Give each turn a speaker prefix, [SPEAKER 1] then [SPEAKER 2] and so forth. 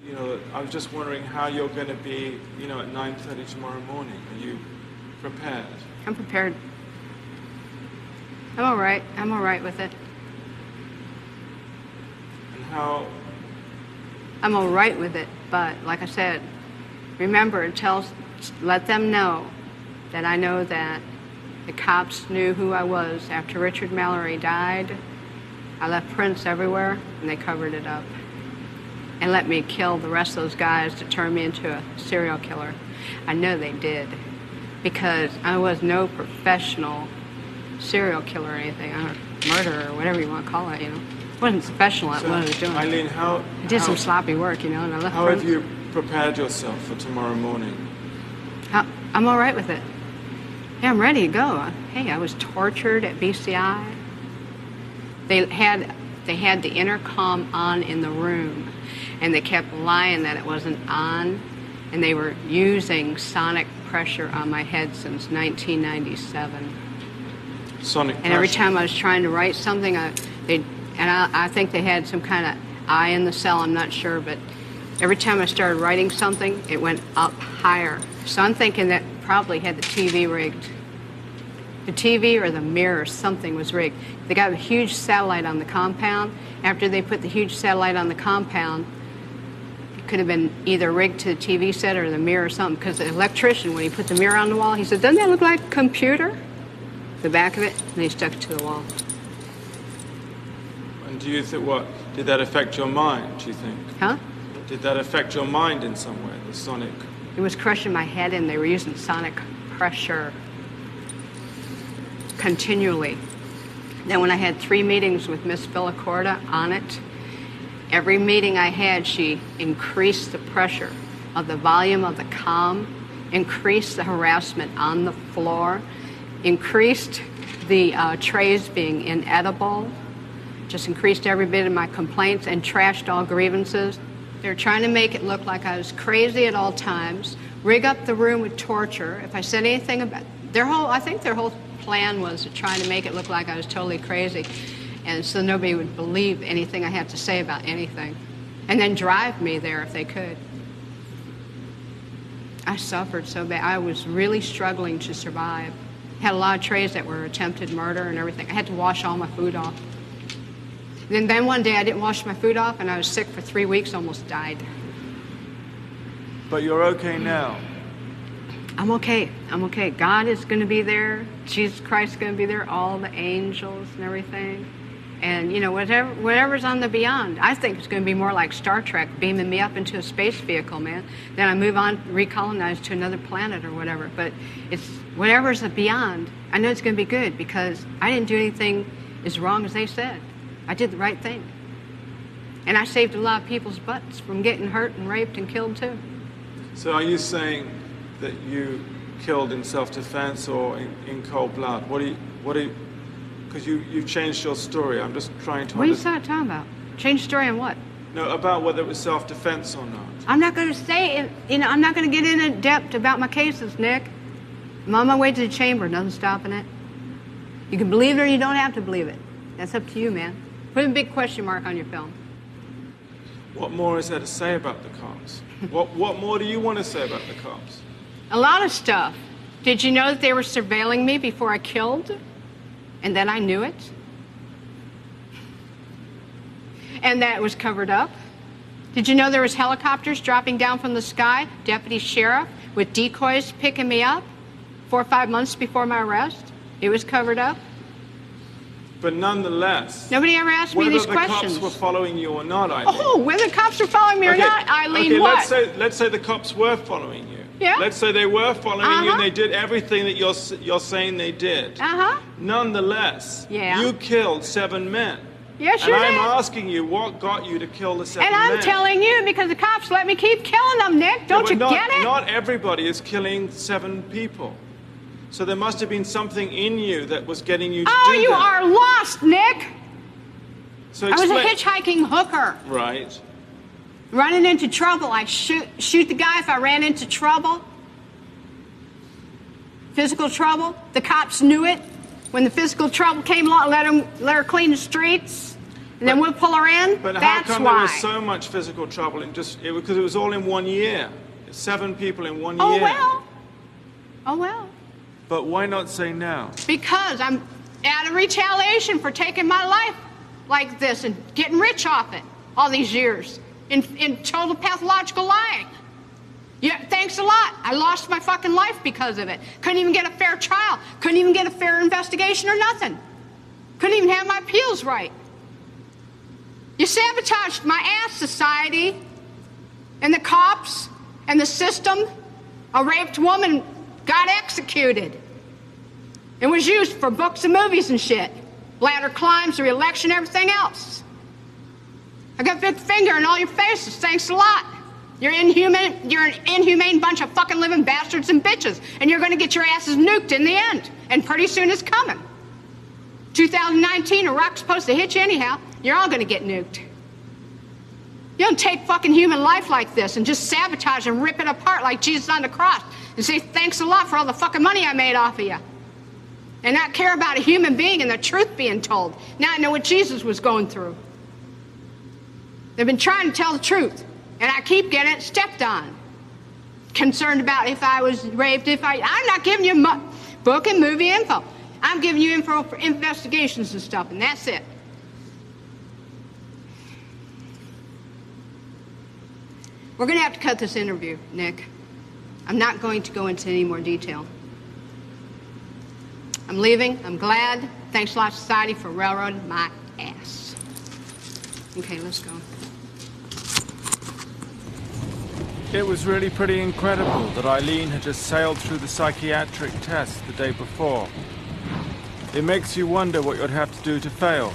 [SPEAKER 1] You know, I was just wondering how you're going to be, you know, at 9:30 tomorrow morning. Are you prepared?
[SPEAKER 2] I'm prepared. I'm all right. I'm all right with it.
[SPEAKER 1] And how?
[SPEAKER 2] I'm all right with it, but like I said, remember, let them know that I know that the cops knew who I was. After Richard Mallory died, I left prints everywhere, and they covered it up. And let me kill the rest of those guys to turn me into a serial killer. I know they did, because I was no professional serial killer or anything, murderer or whatever you want to call it, you know. I wasn't professional at what I was doing.
[SPEAKER 1] Eileen,
[SPEAKER 2] I did some sloppy work, you know, and I left
[SPEAKER 1] How
[SPEAKER 2] prints.
[SPEAKER 1] have you prepared yourself for tomorrow morning?
[SPEAKER 2] I'm all right with it. Yeah, I'm ready to go. Hey, I was tortured at BCI. They had the intercom on in the room, and they kept lying that it wasn't on, and they were using sonic pressure on my head since 1997.
[SPEAKER 1] Sonic pressure.
[SPEAKER 2] And every time I was trying to write something, I think they had some kind of eye in the cell, I'm not sure, but every time I started writing something, it went up higher. So I'm thinking that probably had the TV rigged. The TV or the mirror, something was rigged. They got a huge satellite on the compound. After they put the huge satellite on the compound, it could have been either rigged to the TV set or the mirror or something, because the electrician, when he put the mirror on the wall, he said, doesn't that look like a computer? The back of it, and they stuck it to the wall.
[SPEAKER 1] And do you think, did that affect your mind, do you think?
[SPEAKER 2] Huh?
[SPEAKER 1] Did that affect your mind in some way, the sonic?
[SPEAKER 2] It was crushing my head, and they were using sonic pressure continually. Then when I had 3 meetings with Miss Villacorta on it, every meeting I had, she increased the pressure of the volume of the comm, increased the harassment on the floor, increased the trays being inedible, just increased every bit of my complaints and trashed all grievances. They're trying to make it look like I was crazy at all times, rig up the room with torture. If I said anything about I think their whole plan was to try to make it look like I was totally crazy, and so nobody would believe anything I had to say about anything, and then drive me there if they could. I suffered so bad. I was really struggling to survive. Had a lot of trays that were attempted murder and everything. I had to wash all my food off. Then one day I didn't wash my food off, and I was sick for 3 weeks, almost died.
[SPEAKER 1] But you're okay now.
[SPEAKER 2] I'm okay. I'm okay. God is going to be there. Jesus Christ is going to be there. All the angels and everything. And, you know, whatever's on the beyond. I think it's going to be more like Star Trek, beaming me up into a space vehicle, man. Then I move on, recolonize to another planet or whatever. But it's whatever's the beyond. I know it's going to be good, because I didn't do anything as wrong as they said. I did the right thing. And I saved a lot of people's butts from getting hurt and raped and killed, too.
[SPEAKER 1] So are you saying that you killed in self-defense or in cold blood? What do you, because you've changed your story. I'm just trying to
[SPEAKER 2] What are you talking about? Change story on what?
[SPEAKER 1] No, about whether it was self-defense or not.
[SPEAKER 2] I'm not going to say, I'm not going to get in depth about my cases, Nick. I'm on my way to the chamber. Nothing stopping it. You can believe it or you don't have to believe it. That's up to you, man. Put a big question mark on your film.
[SPEAKER 1] What more is there to say about the cops? What more do you want to say about the cops?
[SPEAKER 2] A lot of stuff. Did you know that they were surveilling me before I killed? And then I knew it? And that it was covered up? Did you know there was helicopters dropping down from the sky, deputy sheriff, with decoys picking me up 4 or 5 months before my arrest? It was covered up?
[SPEAKER 1] But nonetheless,
[SPEAKER 2] nobody ever asked me these questions.
[SPEAKER 1] Whether the cops were following you or not, Eileen.
[SPEAKER 2] Oh, whether the cops were following me or not, Eileen, what?
[SPEAKER 1] Let's say the cops were following you.
[SPEAKER 2] Yeah.
[SPEAKER 1] Let's say they were following you and they did everything that you're saying they did. Nonetheless, you killed 7 men.
[SPEAKER 2] Yes, you did.
[SPEAKER 1] And I'm asking you, what got you to kill the 7 men?
[SPEAKER 2] And I'm telling you, because the cops let me keep killing them, Nick. Don't you get it?
[SPEAKER 1] Not everybody is killing 7 people. So there must have been something in you that was getting you to do that.
[SPEAKER 2] Oh, you are lost, Nick.
[SPEAKER 1] So
[SPEAKER 2] I was a hitchhiking hooker.
[SPEAKER 1] Right.
[SPEAKER 2] Running into trouble. I shoot the guy if I ran into trouble. Physical trouble. The cops knew it. When the physical trouble came along, let her clean the streets. And then we'll pull her in?
[SPEAKER 1] But how
[SPEAKER 2] That's
[SPEAKER 1] come
[SPEAKER 2] why.
[SPEAKER 1] there was so much physical trouble in because it was all in 1 year? 7 people in 1
[SPEAKER 2] Oh,
[SPEAKER 1] year.
[SPEAKER 2] well. Oh, well.
[SPEAKER 1] But why not say now?
[SPEAKER 2] Because I'm out of retaliation for taking my life like this and getting rich off it all these years in total pathological lying. Yeah, thanks a lot. I lost my fucking life because of it. Couldn't even get a fair trial. Couldn't even get a fair investigation or nothing. Couldn't even have my appeals right. You sabotaged my ass, society, and the cops, and the system. A raped woman got executed. It was used for books and movies and shit. Ladder climbs, the election, everything else. I got a big finger in all your faces. Thanks a lot. You're an inhumane bunch of fucking living bastards and bitches, and you're gonna get your asses nuked in the end. And pretty soon it's coming. 2019, a rock's supposed to hit you anyhow. You're all gonna get nuked. You don't take fucking human life like this and just sabotage and rip it apart like Jesus on the cross and say thanks a lot for all the fucking money I made off of you. And not care about a human being and the truth being told. Now I know what Jesus was going through. They've been trying to tell the truth, and I keep getting it stepped on. Concerned about if I was raped, I'm not giving you book and movie info. I'm giving you info for investigations and stuff, and that's it. We're going to have to cut this interview, Nick. I'm not going to go into any more detail. I'm leaving. I'm glad. Thanks a lot, society, for railroading my ass. Okay, let's go.
[SPEAKER 1] It was really pretty incredible that Eileen had just sailed through the psychiatric test the day before. It makes you wonder what you'd have to do to fail.